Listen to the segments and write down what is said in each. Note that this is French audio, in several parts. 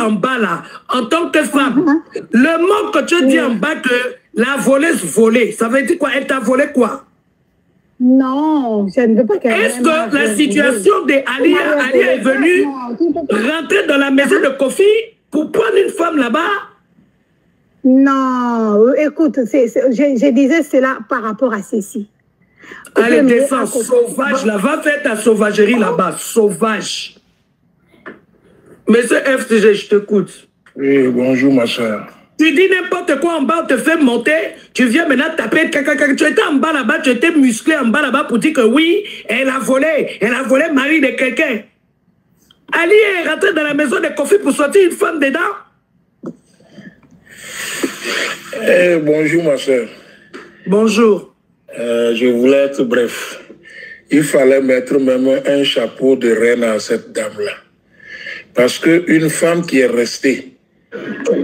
en bas là, en tant que femme, le mot que tu dis en bas que la voleuse volée, ça veut dire quoi? Elle t'a volé quoi? Non, je ne veux pas qu'elle... Est-ce que la situation d'Alia est venue rentrer dans la maison de Kofi pour prendre une femme là-bas? Non, écoute, je disais cela par rapport à ceci. Allez, descends, sauvage, là, va faire ta sauvagerie là-bas, sauvage. Monsieur FCG, je t'écoute. Oui, bonjour ma soeur. Tu dis n'importe quoi en bas, on te fait monter, tu viens maintenant taper, tu étais en bas là-bas, tu étais musclé en bas là-bas pour dire que oui, elle a volé le mari de quelqu'un. Ali est rentré dans la maison de Kofi pour sortir une femme dedans. Bonjour ma soeur. Bonjour. Je voulais être bref. Il fallait mettre même un chapeau de reine à cette dame-là. Parce qu'une femme qui est restée pour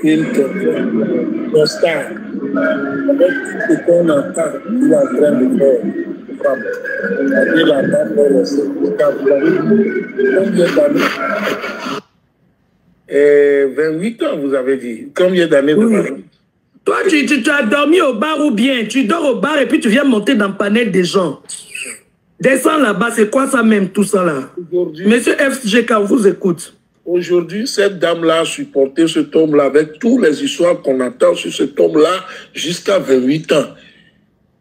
une star, avec tout ce qu'on entend, il est en train de faire femme. Et la dame est restée jusqu'à combien d'années? 28 ans, vous avez dit. Combien d'années de mariage? Toi, tu as dormi au bar ou bien tu dors au bar et puis tu viens monter dans le panel des gens. Descends là-bas, c'est quoi ça même, tout ça là? Monsieur FGK, on vous écoute. Aujourd'hui, cette dame-là a supporté ce homme-là avec toutes les histoires qu'on entend sur cet homme-là jusqu'à 28 ans.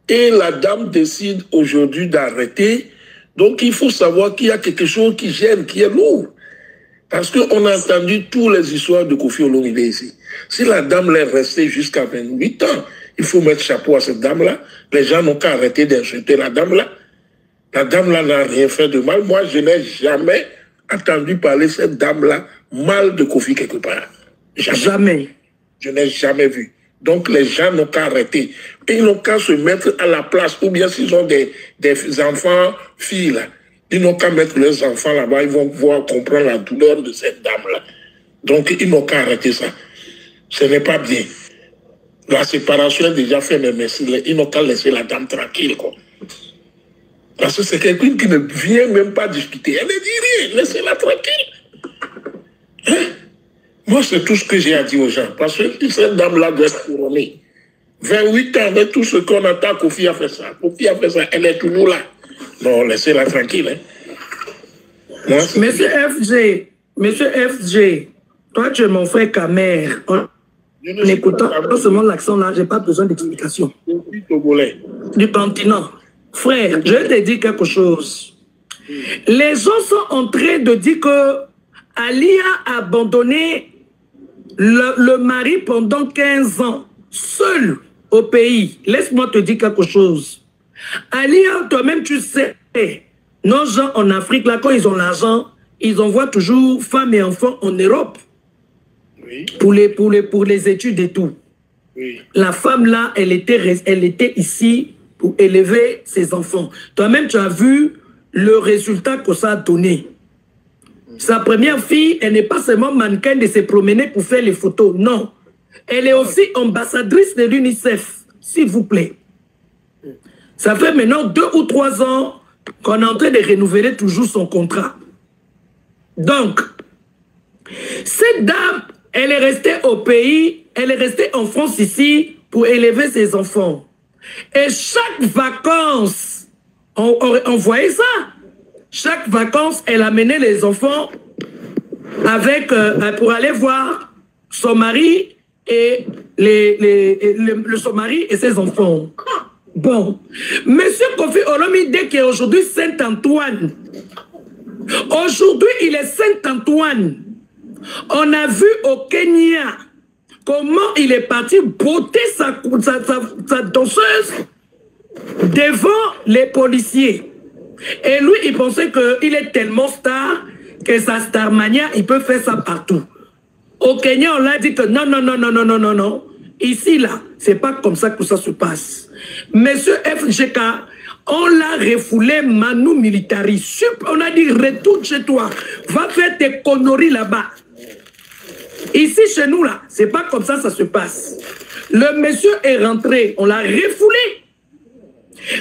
Et la dame décide aujourd'hui d'arrêter. Donc, il faut savoir qu'il y a quelque chose qui gêne, qui est lourd. Parce qu'on a entendu toutes les histoires de Kofi Olomide ici. Si la dame est restée jusqu'à 28 ans, il faut mettre chapeau à cette dame-là. Les gens n'ont qu'à arrêter d'insulter la dame-là. La dame-là n'a rien fait de mal. Moi, je n'ai jamais entendu parler de cette dame-là mal de Kofi quelque part. Jamais. Je n'ai jamais vu. Donc, les gens n'ont qu'à arrêter. Et ils n'ont qu'à se mettre à la place. Ou bien s'ils ont des enfants, filles, là, ils n'ont qu'à mettre leurs enfants là-bas. Ils vont pouvoir comprendre la douleur de cette dame-là. Donc, ils n'ont qu'à arrêter ça. Ce n'est pas bien. La séparation est déjà faite, mais ils n'ont qu'à laisser la dame tranquille, quoi. Parce que c'est quelqu'un qui ne vient même pas discuter. Elle ne dit rien, laissez-la tranquille. Hein? Moi, c'est tout ce que j'ai à dire aux gens. Parce que cette dame-là doit être couronnée. 28 ans, avec tout ce qu'on entend, Kofi a fait ça. Kofi a fait ça, elle est toujours là. Non, laissez-la tranquille. Hein? Moi, Monsieur FG, toi, tu es mon frère Kamer. En écoutant non seulement l'accent là, je n'ai pas besoin d'explication. Du continent. Frère, je vais te dire quelque chose. Les gens sont en train de dire que Ali a abandonné le mari pendant 15 ans, seul au pays. Laisse-moi te dire quelque chose. Ali, toi-même, tu sais, nos gens en Afrique, là, quand ils ont l'argent, ils envoient toujours femmes et enfants en Europe. Oui. Pour les études et tout. Oui. La femme, là, elle était ici pour élever ses enfants. Toi-même, tu as vu le résultat que ça a donné. Sa première fille, elle n'est pas seulement mannequin de se promener pour faire les photos. Non. Elle est aussi ambassadrice de l'UNICEF, s'il vous plaît. Ça fait maintenant 2 ou 3 ans qu'on est en train de renouveler toujours son contrat. Donc, cette dame, elle est restée au pays, elle est restée en France ici pour élever ses enfants. Et chaque vacances, on voyait ça. Chaque vacances, elle amenait les enfants avec, pour aller voir son mari et son mari et ses enfants. Bon, Monsieur Kofi Olomide qui est aujourd'hui Saint-Antoine. Aujourd'hui, il est Saint-Antoine. On a vu au Kenya comment il est parti botter sa danseuse devant les policiers. Et lui, il pensait qu'il est tellement star que sa starmania, il peut faire ça partout. Au Kenya, on l'a dit que non, non, non, non, non, non, non, non. Ici, là, c'est pas comme ça que ça se passe. Monsieur FGK, on l'a refoulé manu militari. On a dit, retourne chez toi. Va faire tes conneries là-bas. Ici, chez nous, là, c'est pas comme ça se passe. Le monsieur est rentré, on l'a refoulé.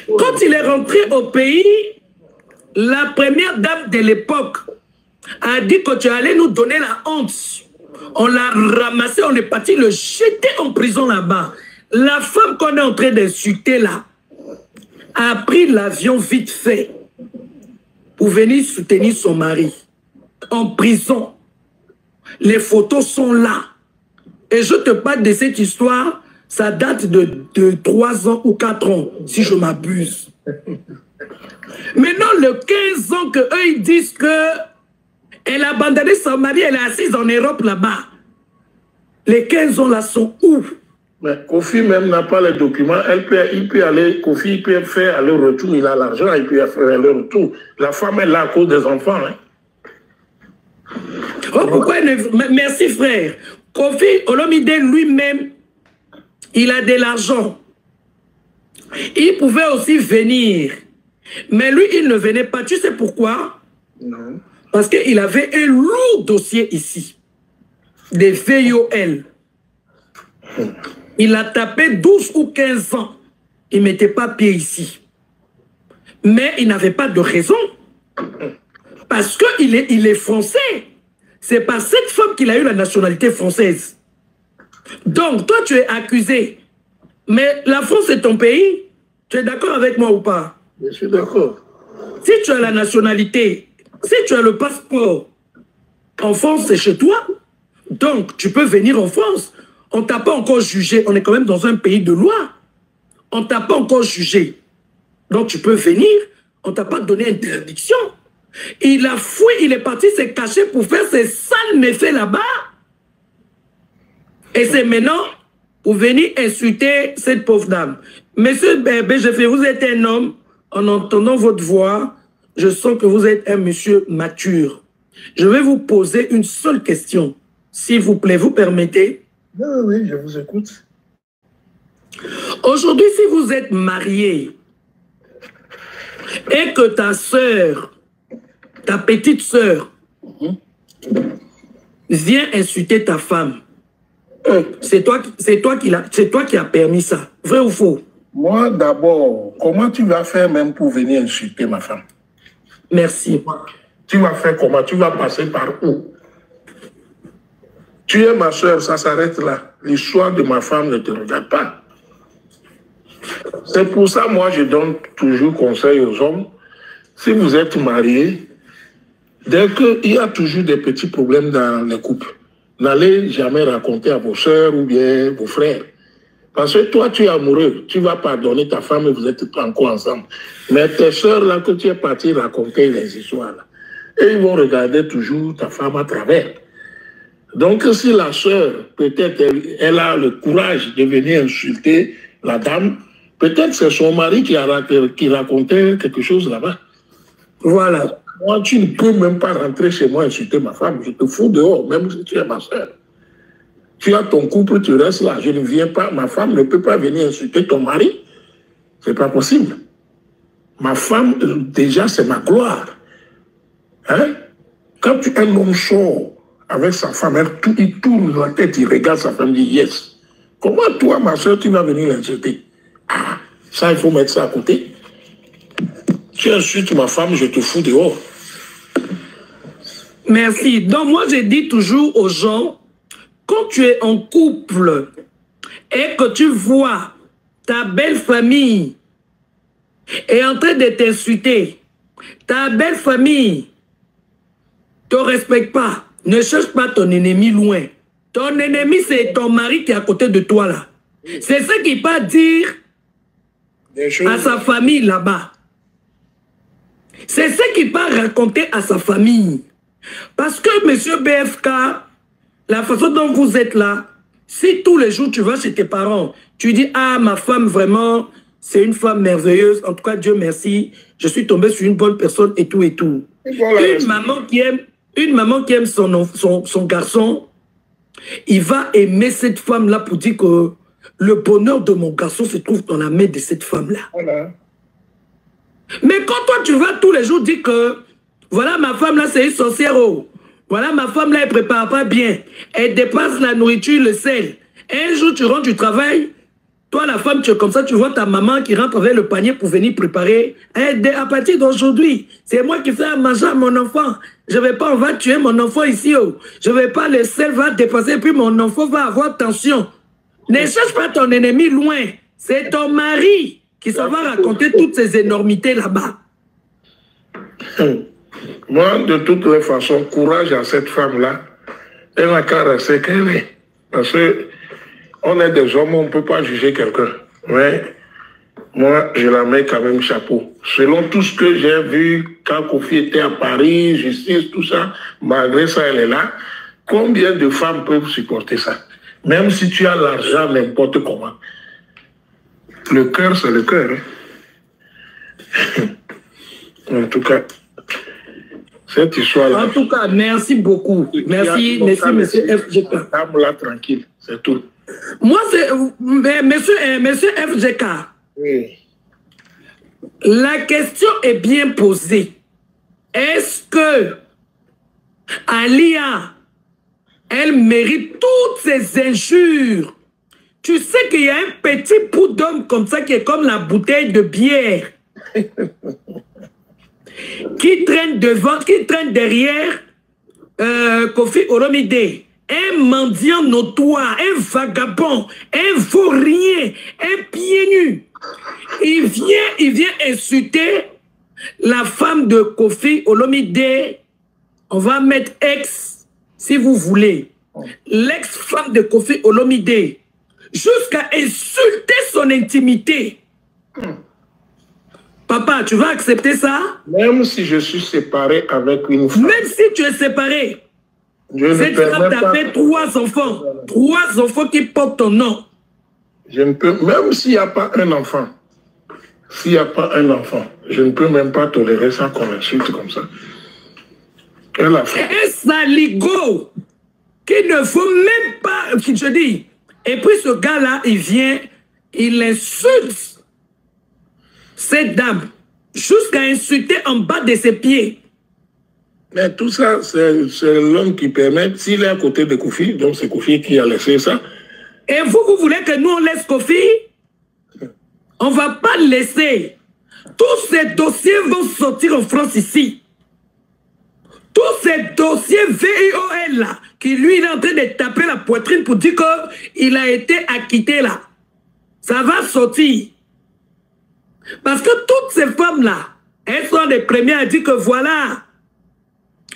Quand il est rentré au pays, la première dame de l'époque, a dit que tu allais nous donner la honte. On l'a ramassé, on est parti le jeter en prison là-bas. La femme qu'on est en train d'insulter là a pris l'avion vite fait pour venir soutenir son mari en prison. Les photos sont là. Et je te parle de cette histoire, ça date de 3 ans ou 4 ans, si je m'abuse. Maintenant, le 15 ans qu'eux, ils disent qu'elle a abandonné son mari, elle est assise en Europe là-bas. Les 15 ans là sont où? Mais Kofi même n'a pas les documents. Il peut aller, Kofi, il peut faire aller-retour. Il a l'argent, il peut faire aller-retour. La femme est là à cause des enfants. Hein. Oh, pourquoi merci frère. Kofi Olomide lui-même, il a de l'argent. Il pouvait aussi venir. Mais lui, il ne venait pas. Tu sais pourquoi? Non. Parce qu'il avait un lourd dossier ici. Des VIOL. Il a tapé 12 ou 15 ans. Il ne mettait pas pied ici. Mais il n'avait pas de raison. Parce qu'il est français. C'est par cette femme qu'il a eu la nationalité française. Donc, toi, tu es accusé. Mais la France est ton pays. Tu es d'accord avec moi ou pas? Je suis d'accord. Si tu as la nationalité, si tu as le passeport, en France, c'est chez toi. Donc, tu peux venir en France. On ne t'a pas encore jugé. On est quand même dans un pays de loi. On ne t'a pas encore jugé. Donc, tu peux venir. On ne t'a pas donné interdiction. Il a fouillé, il est parti se cacher pour faire ses sales méfaits là-bas. Et c'est maintenant pour venir insulter cette pauvre dame. Monsieur BGF, vous êtes un homme. En entendant votre voix, je sens que vous êtes un monsieur mature. Je vais vous poser une seule question. S'il vous plaît, vous permettez? Oui, je vous écoute. Aujourd'hui, si vous êtes marié et que ta sœur, ta petite sœur, vient insulter ta femme, c'est toi qui as permis ça. Vrai ou faux? Moi, d'abord, comment tu vas faire même pour venir insulter ma femme? Merci. Tu vas faire comment? Tu vas passer par où? Tu es ma soeur, ça s'arrête là. L'histoire de ma femme ne te regarde pas. C'est pour ça, moi, je donne toujours conseil aux hommes. Si vous êtes mariés, dès qu'il y a toujours des petits problèmes dans les couples, n'allez jamais raconter à vos soeurs ou bien vos frères. Parce que toi, tu es amoureux, tu vas pardonner ta femme et vous êtes encore ensemble. Mais tes soeurs, là, que tu es parti raconter les histoires, là, et ils vont regarder toujours ta femme à travers. Donc, si la sœur, peut-être, elle a le courage de venir insulter la dame, peut-être c'est son mari qui racontait quelque chose là-bas. Voilà. Moi, tu ne peux même pas rentrer chez moi et insulter ma femme. Je te fous dehors, même si tu es ma sœur. Tu as ton couple, tu restes là. Je ne viens pas, ma femme ne peut pas venir insulter ton mari. C'est pas possible. Ma femme, déjà, c'est ma gloire. Hein? Quand un homme sort avec sa femme, il tourne la tête, il regarde sa femme, il dit yes. Comment toi, ma soeur, tu vas venir l'insulter? Ah, ça, il faut mettre ça à côté. Tu insultes ma femme, je te fous dehors. Merci. Donc, moi, je dis toujours aux gens, quand tu es en couple et que tu vois ta belle famille est en train de t'insulter, ta belle famille ne te respecte pas, ne cherche pas ton ennemi loin. Ton ennemi, c'est ton mari qui est à côté de toi là. C'est ce qu'il va dire à sa famille là-bas. C'est ce qu'il va raconter à sa famille. Parce que, monsieur BFK, la façon dont vous êtes là, si tous les jours tu vas chez tes parents, tu dis, ah, ma femme, vraiment, c'est une femme merveilleuse, en tout cas, Dieu merci, je suis tombé sur une bonne personne et tout et tout. Et voilà, une maman qui aime son garçon, il va aimer cette femme-là pour dire que le bonheur de mon garçon se trouve dans la main de cette femme-là. Voilà. Mais quand toi, tu vas tous les jours dire que, voilà, ma femme là, c'est une sorcière, oh. Voilà, ma femme là, elle prépare pas bien. Elle dépasse la nourriture, le sel. Un jour, tu rentres du travail, toi, la femme, tu es comme ça, tu vois ta maman qui rentre avec le panier pour venir préparer. À partir d'aujourd'hui, c'est moi qui fais à manger à mon enfant. Je ne vais pas, on va tuer mon enfant ici. Oh. Je ne vais pas, le sel va dépasser, puis mon enfant va avoir tension. Ne cherche pas ton ennemi loin. C'est ton mari qui s'en va raconter toutes ces énormités là-bas. Moi, de toutes les façons, courage à cette femme-là. Elle n'a qu'à rester qu'elle est. Parce qu'on est des hommes, on ne peut pas juger quelqu'un. Mais moi, je la mets quand même chapeau. Selon tout ce que j'ai vu, quand Kofi était à Paris, justice, tout ça, malgré ça, elle est là. Combien de femmes peuvent supporter ça? Même si tu as l'argent, n'importe comment. Le cœur, c'est le cœur. Hein? En tout cas, cette histoire-là... En tout cas, merci beaucoup. Merci, monsieur FGK. Dame-là tranquille, c'est tout. Moi, c'est... Monsieur FGK. Oui. La question est bien posée. Est-ce que Alia, elle mérite toutes ces injures? Tu sais qu'il y a un petit bout d'homme comme ça qui est comme la bouteille de bière. Qui traîne devant, qui traîne derrière Kofi Olomide. Un mendiant notoire, un vagabond, un vaurien, un pied nu. Il vient insulter la femme de Kofi Olomide. On va mettre ex, si vous voulez. L'ex-femme de Kofi Olomide. Jusqu'à insulter son intimité. Papa, tu vas accepter ça? Même si je suis séparé avec une femme. Même si tu es séparé. Cette femme t'a fait 3 enfants. 3 enfants qui portent ton nom. Je ne peux, même s'il n'y a pas un enfant, s'il n'y a pas un enfant, je ne peux même pas tolérer ça qu'on insulte comme ça. Elle a fait. Un saligo qui ne faut même pas, je dis. Et puis ce gars-là, il vient, il insulte cette dame jusqu'à insulter en bas de ses pieds. Mais tout ça, c'est l'homme qui permet, s'il est à côté de Kofi, donc c'est Kofi qui a laissé ça. Et vous voulez que nous on laisse Kofi? On ne va pas le laisser. Tous ces dossiers vont sortir en France ici. Tous ces dossiers VIOL là, qui lui il est en train de taper la poitrine pour dire qu'il a été acquitté là. Ça va sortir. Parce que toutes ces femmes-là, elles sont les premières à dire que voilà,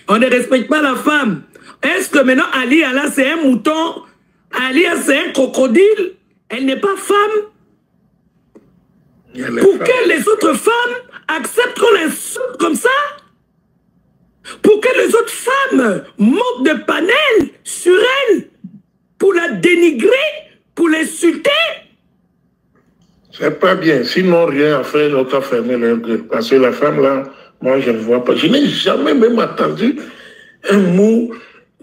on ne respecte pas la femme. Est-ce que maintenant Alia là c'est un mouton? Alia c'est un crocodile? Elle n'est pas femme? Pour que les autres femmes acceptent qu'on l'insulte comme ça? Pour que les autres femmes montent de panel sur elle? Pour la dénigrer? Pour l'insulter? C'est pas bien. Sinon, rien à faire, on t'a fermé leur gueule. Parce que la femme, là, moi, je ne vois pas. Je n'ai jamais même entendu un mot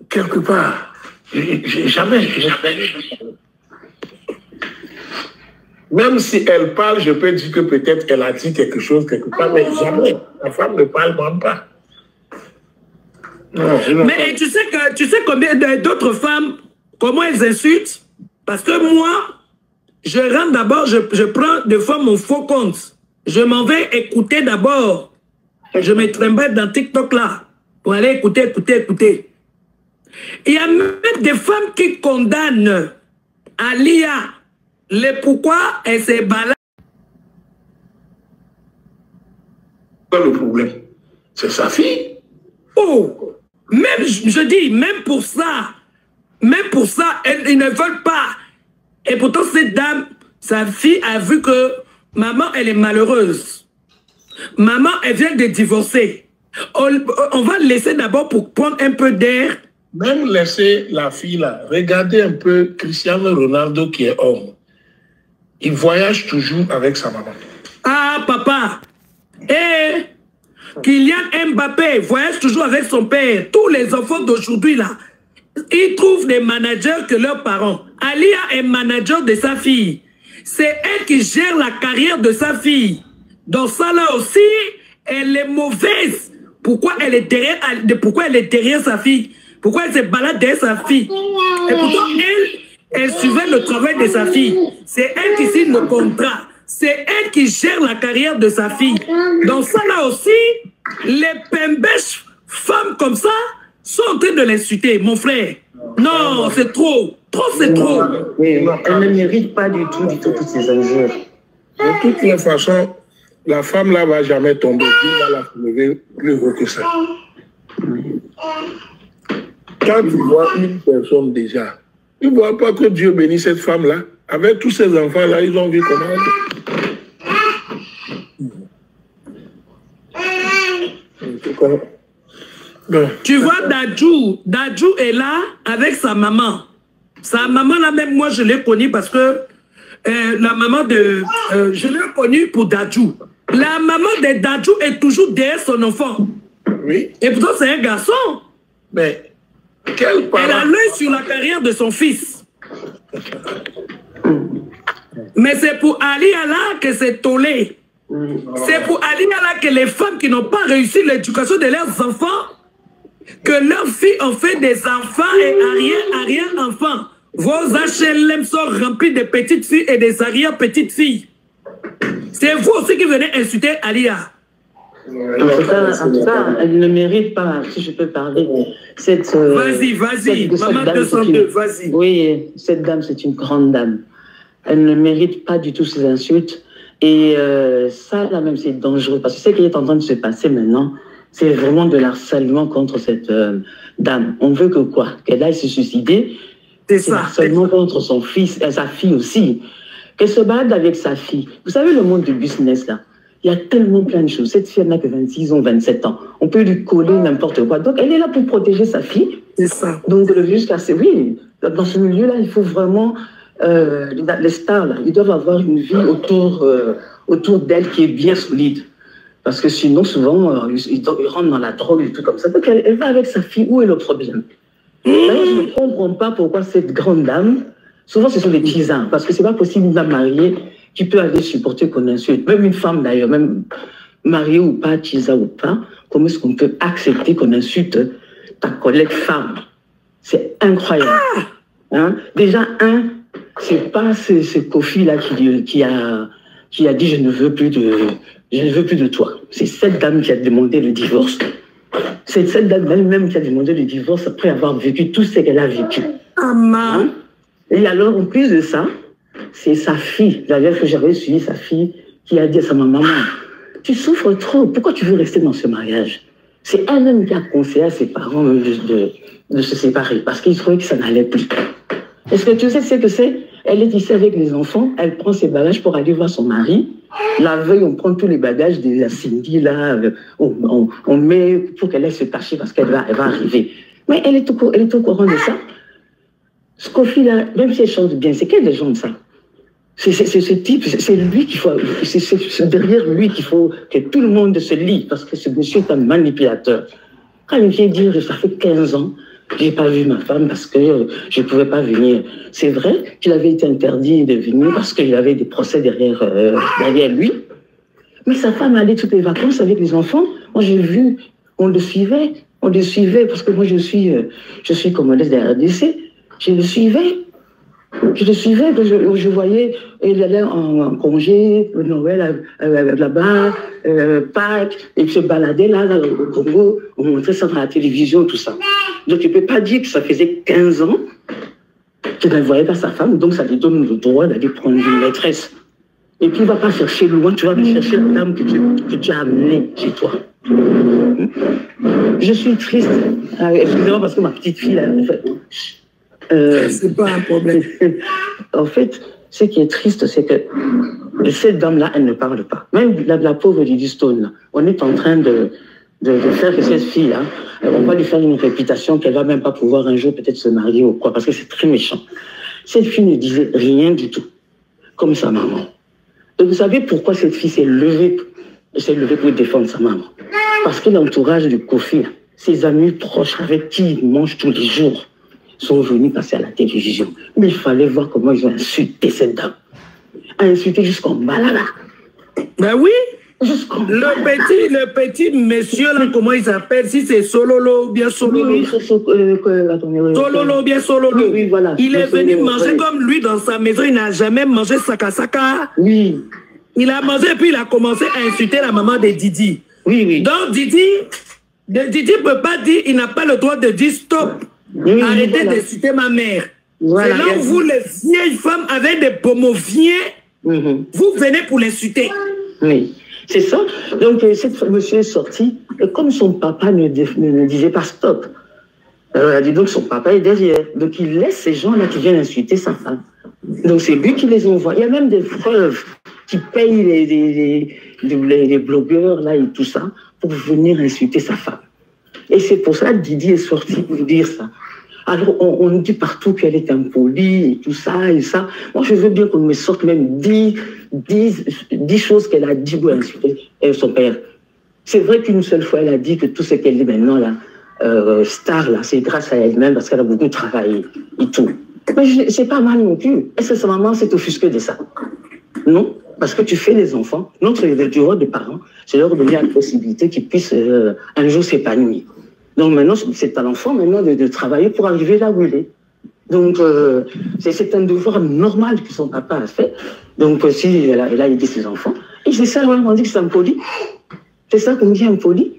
quelque part. Jamais. Même si elle parle, je peux dire que peut-être elle a dit quelque chose quelque part, mais jamais. La femme ne parle même pas. Non, mais tu sais combien d'autres femmes, comment elles insultent? Parce que moi, je rentre d'abord, je prends des fois mon faux compte. Je m'en vais écouter d'abord. Je me trimballe dans TikTok là, pour aller écouter. Il y a même des femmes qui condamnent Alia. Pourquoi elle s'est baladée. Le problème, c'est sa fille. Oh, même, je dis, même pour ça, ils ne veulent pas. Et pourtant, cette dame, sa fille a vu que maman, elle est malheureuse. Maman, elle vient de divorcer. On va le laisser d'abord pour prendre un peu d'air. Même laisser la fille là. Regardez un peu Cristiano Ronaldo qui est homme. Il voyage toujours avec sa maman. Ah, papa. Et Kylian Mbappé voyage toujours avec son père. Tous les enfants d'aujourd'hui là, ils trouvent des managers que leurs parents. Alia est manager de sa fille. C'est elle qui gère la carrière de sa fille. Dans ça là aussi, elle est mauvaise. Pourquoi elle est derrière sa fille? Pourquoi elle se balade derrière sa fille? Et pourtant, elle suivait le travail de sa fille. C'est elle qui signe le contrat. C'est elle qui gère la carrière de sa fille. Dans ça là aussi, les pembèches femmes comme ça sont en train de l'insulter, mon frère. Non, c'est trop. Trop, c'est trop. Oui, elle ne mérite pas du tout toutes ces injures. De toutes les façons, la femme là va jamais tomber. Dieu va la soulever plus haut que ça. Quand tu vois une personne déjà, tu ne vois pas que Dieu bénit cette femme-là. Avec tous ces enfants-là, ils ont vu comment. Bon. Tu vois Dadju est là avec sa maman. Sa maman là même, moi je l'ai connue parce que la maman de... je l'ai connue pour Dadju. La maman de Dadju est toujours derrière son enfant. Oui. Et pourtant c'est un garçon. Mais quel parent... Elle a l'œil sur la carrière de son fils. Mais c'est pour Ali Allah que c'est tolé. C'est pour Ali Allah que les femmes qui n'ont pas réussi l'éducation de leurs enfants, que leurs filles ont fait des enfants et arrière-enfants. Vos HLM sont remplis de petites filles et des arrière-petites filles. C'est vous aussi qui venez insulter Alia. En tout cas, elle ne mérite pas, si je peux parler, cette... Vas-y, maman 202, vas-y. Oui, cette dame, c'est une grande dame. Elle ne mérite pas du tout ces insultes. Et ça, là même, c'est dangereux. Parce que ce qui est en train de se passer maintenant, c'est vraiment de l'harcèlement contre cette dame. On veut que quoi? Qu'elle aille se suicider. C'est ça. Harcèlement contre son fils, et sa fille aussi. Qu'elle se balade avec sa fille. Vous savez, le monde du business, là, il y a tellement plein de choses. Cette fille, elle n'a que 26 ans, 27 ans. On peut lui coller n'importe quoi. Donc, elle est là pour protéger sa fille. C'est ça. Donc, jusqu'à... Oui, dans ce milieu-là, il faut vraiment... les stars, là, ils doivent avoir une vie autour d'elle qui est bien solide. Parce que sinon, souvent, ils rentrent dans la drogue et tout comme ça. Donc, elle va avec sa fille. Où est le problème? D'ailleurs, je ne comprends pas pourquoi cette grande dame, souvent, ce sont des tisans. Parce que ce n'est pas possible une dame mariée qui peut aller supporter qu'on insulte. Même une femme, d'ailleurs, même mariée ou pas, tisa ou pas, comment est-ce qu'on peut accepter qu'on insulte ta collègue femme? C'est incroyable. Hein? Déjà, c'est pas ce Kofi-là qui a dit je ne veux plus de toi. C'est cette dame qui a demandé le divorce. C'est cette dame elle-même qui a demandé le divorce après avoir vécu tout ce qu'elle a vécu. Hein? Et alors, en plus de ça, c'est sa fille, d'ailleurs que j'avais suivi sa fille, qui a dit à sa maman, tu souffres trop, pourquoi tu veux rester dans ce mariage? C'est elle-même qui a conseillé à ses parents même de se séparer, parce qu'ils trouvaient que ça n'allait plus. Est-ce que tu sais ce que c'est? Elle est ici avec les enfants, elle prend ses bagages pour aller voir son mari. La veille, on prend tous les bagages de la Cindy, là, on met pour qu'elle aille se cacher parce qu'elle va arriver. Mais elle est au courant de ça. Ce Kofi-là, même si elle chante bien, c'est quel gens de ça? C'est ce type, c'est lui qu'il faut, c'est derrière lui qu'il faut que tout le monde se lie, parce que ce monsieur est un manipulateur. Quand il vient dire, ça fait 15 ans, je n'ai pas vu ma femme parce que je ne pouvais pas venir. C'est vrai qu'il avait été interdit de venir parce qu'il avait des procès derrière lui. Mais sa femme allait toutes les vacances avec les enfants. Moi, j'ai vu, on le suivait parce que moi, je suis commandée de la RDC. Je le suivais, je voyais, il allait en congé, Noël là-bas, Pâques, et se baladait là au Congo, on montrait ça dans la télévision, tout ça. Donc tu ne peux pas dire que ça faisait 15 ans qu'il ne voyait pas sa femme, donc ça lui donne le droit d'aller prendre une maîtresse. Et puis il ne va pas chercher loin, tu vas aller chercher la dame que tu as amenée chez toi. Je suis triste, excusez-moi parce que ma petite fille, là, en fait, c'est pas un problème. En fait, ce qui est triste, c'est que cette dame-là, elle ne parle pas. Même la pauvre Lady Stone, là, on est en train de faire que cette fille-là, on va lui faire une réputation qu'elle ne va même pas pouvoir un jour peut-être se marier ou quoi, parce que c'est très méchant. Cette fille ne disait rien du tout, comme sa maman. Et vous savez pourquoi cette fille s'est levée pour défendre sa maman? Parce que l'entourage du Kofi, ses amis proches avec qui il mange tous les jours, sont venus passer à la télévision. Mais il fallait voir comment ils ont insulté cette dame. Insulté jusqu'en bas là. Ben oui. Le petit monsieur là, comment il s'appelle? Si c'est Sololo ou bien Sololo. Oui, Sololo ou bien Sololo. Oui, voilà. Il est venu manger comme lui dans sa maison. Il n'a jamais mangé saka. Oui. Il a mangé et puis il a commencé à insulter la maman de Didi. Oui. Donc Didi, Didier ne peut pas dire, il n'a pas le droit de dire stop. Oui, arrêtez de citer ma mère. Voilà, c'est là où vous, les vieilles femmes avec des pomoviens, vous venez pour l'insulter. Oui, c'est ça. Donc, cette monsieur est sorti, et comme son papa ne disait pas stop, alors elle a dit donc son papa est derrière. Donc, il laisse ces gens-là qui viennent insulter sa femme. Donc, c'est lui qui les envoie. Il y a même des preuves qui payent les blogueurs là et tout ça pour venir insulter sa femme. Et c'est pour ça que Didi est sorti pour dire ça. Alors, on nous dit partout qu'elle est impolie et tout ça et ça. Moi, je veux bien qu'on me sorte même 10 choses qu'elle a dit pour insulter son père. C'est vrai qu'une seule fois, elle a dit que tout ce qu'elle est maintenant, là, star, là, c'est grâce à elle-même parce qu'elle a beaucoup travaillé et tout. Mais c'est pas mal non plus. Est-ce que sa maman s'est offusquée de ça? Non, parce que tu fais des enfants. Notre devoir de parents, c'est leur donner la possibilité qu'ils puissent un jour s'épanouir. Donc maintenant, c'est à l'enfant maintenant de travailler pour arriver là où il est. Donc c'est un devoir normal que son papa a fait. Donc si elle a aidé ses enfants, et c'est ça on dit que c'est impoli. C'est ça qu'on dit impoli.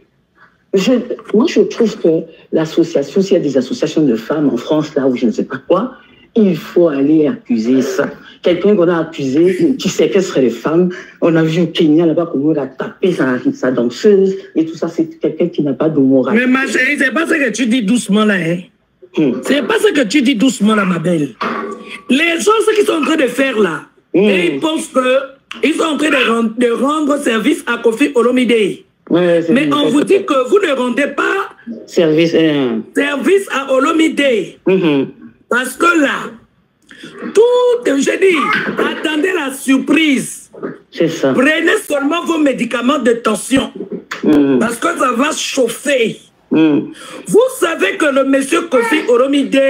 Moi je trouve que l'association, s'il y a des associations de femmes en France là où je ne sais pas quoi, il faut aller accuser ça. Quelqu'un qu'on a accusé, qui séquestre les femmes. On a vu au Kenya là-bas comment il a tapé sa danseuse et tout ça. C'est quelqu'un qui n'a pas de morale. Mais ma chérie, c'est pas ce que tu dis doucement là. Hein? C'est pas ce que tu dis doucement là, ma belle. Les gens, ce qu'ils sont en train de faire là, et ils pensent qu'ils sont en train de rendre service à Kofi Olomide. Ouais, mais on vous dit que vous ne rendez pas service à Olomide. Parce que là, je dis, attendez la surprise. C'est ça. Prenez seulement vos médicaments de tension. Parce que ça va chauffer. Vous savez que le monsieur Kofi Olomide,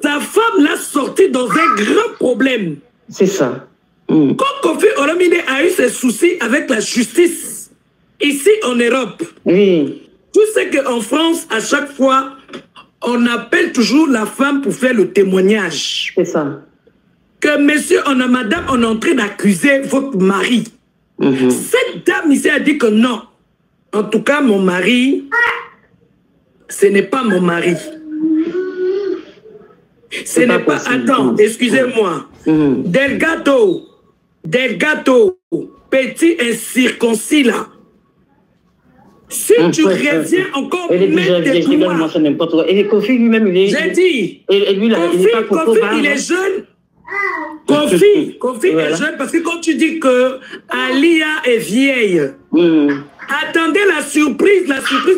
sa femme l'a sorti dans un grand problème. C'est ça. Quand Kofi Olomide a eu ses soucis avec la justice, ici en Europe, tu sais qu'en France, à chaque fois, on appelle toujours la femme pour faire le témoignage. C'est ça. Que monsieur, madame, on est en train d'accuser votre mari. Cette dame ici a dit que non. En tout cas, mon mari, ce n'est pas mon mari. Ce n'est pas... Attends, excusez-moi. Delgado, petit incirconcis là. Si tu reviens encore maintenant... Et Kofi lui-même, il est... J'ai dit, Kofi, il est jeune. Kofi est jeune parce que quand tu dis que Alia est vieille, attendez la surprise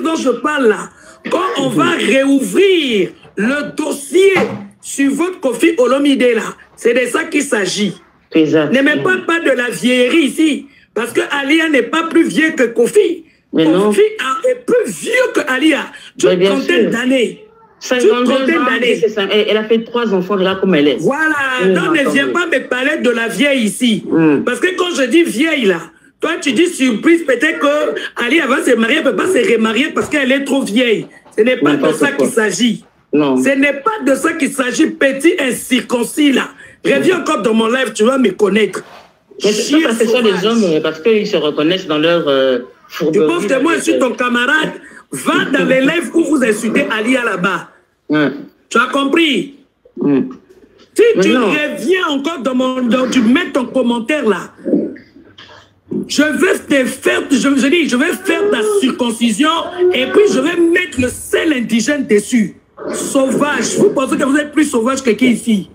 dont je parle là. Quand on va réouvrir le dossier sur votre Kofi Olomide là, c'est de ça qu'il s'agit. Ne me parle pas de la vieillerie ici, parce que Alia n'est pas plus vieille que Kofi. Kofi est plus vieux que Alia, d'une trentaine d'années. 50 d'années. Elle a fait 3 enfants là comme elle est. Voilà, donc ne viens pas me parler de la vieille ici. Parce que quand je dis vieille là, toi tu dis surprise, peut-être que Alia va se marier, elle ne peut pas se remarier parce qu'elle est trop vieille. Ce n'est pas de ça qu'il s'agit. Ce n'est pas de ça qu'il s'agit, petit incirconcis là. Reviens encore dans mon live, tu vas me connaître. Mais c'est parce que ce sont des hommes, parce qu'ils se reconnaissent dans leur fourberie. Tu penses que moi je suis ton camarade? Va dans les lives où vous insultez Alia là-bas. Tu as compris? Si tu reviens encore dans tu mets ton commentaire là, je vais te faire, je vais faire ta circoncision et puis je vais mettre le sel indigène dessus. Sauvage. Vous pensez que vous êtes plus sauvage que qui ici?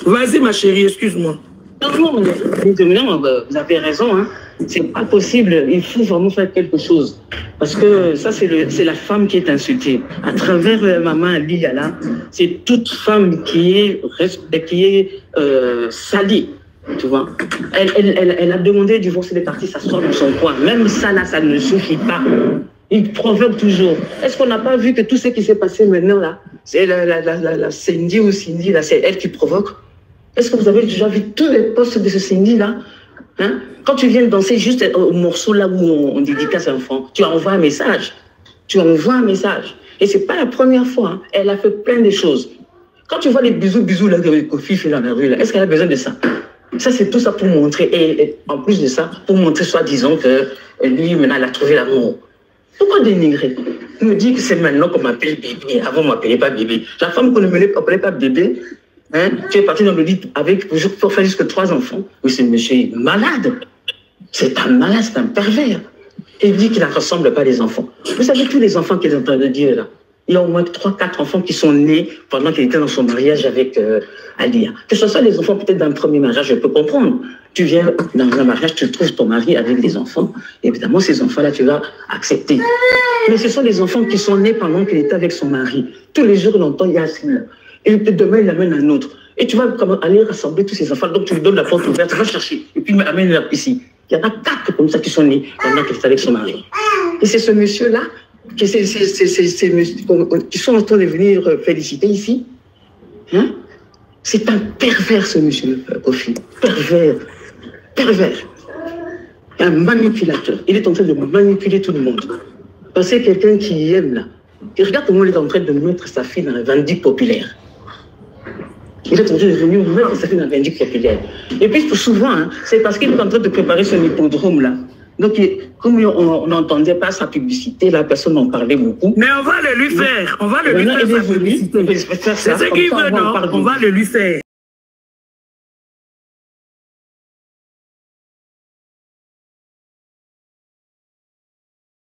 Vas-y ma chérie, excuse-moi. Non, vous avez raison, hein. C'est pas possible, il faut vraiment faire quelque chose. Parce que ça, c'est la femme qui est insultée. À travers maman Alia là, c'est toute femme qui est salie. Tu vois, elle a demandé le divorce, elle est partie s'asseoir dans son coin. Même ça là, ça ne suffit pas. Il provoque toujours. Est-ce qu'on n'a pas vu que tout ce qui s'est passé maintenant là, c'est la Cindy ou Cindy là, c'est elle qui provoque? Est-ce que vous avez déjà vu tous les posts de ce Cindy là? Hein? Quand tu viens danser juste au morceau là où on dédicace un enfant, tu envoies un message. Et c'est pas la première fois. Hein. Elle a fait plein de choses. Quand tu vois les bisous là que Kofi fait dans la rue là, est-ce qu'elle a besoin de ça? Ça, c'est tout ça pour montrer. Et en plus de ça, pour montrer soi-disant que lui, maintenant, elle a trouvé l'amour. Pourquoi dénigrer? On me dit que c'est maintenant qu'on m'appelle bébé. Avant, on ne m'appelait pas bébé. La femme qu'on ne m'appelait pas bébé, hein, tu es parti dans le lit avec, pour faire jusqu'à 3 enfants. Oui, ce monsieur est malade. C'est un malade, c'est un pervers. Il dit qu'il ne ressemble pas à des enfants. Vous savez, tous les enfants qu'il est en train de dire là, il y a au moins 3-4 enfants qui sont nés pendant qu'il était dans son mariage avec Alia. Que ce soit les enfants peut-être dans le premier mariage, je peux comprendre. Tu viens dans un mariage, tu trouves ton mari avec des enfants. Évidemment, ces enfants-là, tu vas accepter. Mais ce sont des enfants qui sont nés pendant qu'il était avec son mari. Tous les jours, il entend Yacine. Et demain, il amène un autre. Et tu vas aller rassembler tous ces enfants. Donc, tu lui donnes la porte ouverte, tu vas chercher. Et puis, amène-les ici. Il y en a 4 comme ça qui sont nés pendant qu'il était avec son mari. Et c'est ce monsieur-là qui sont en train de venir féliciter ici. Hein? C'est un pervers, ce monsieur Kofi. Pervers. Pervers. Un manipulateur. Il est en train de manipuler tout le monde. Parce que quelqu'un qui aime là. Et regarde comment il est en train de mettre sa fille dans la vindicte populaire. Il est en train de venir mettre sa fille dans la vindicte populaire. Et puis souvent, hein, c'est parce qu'il est en train de préparer son hippodrome là. Donc, comme on n'entendait pas sa publicité, la personne en parlait beaucoup. Mais on va le lui faire. On va le lui faire sa publicité. C'est ce qu'il veut, non? On va le lui faire.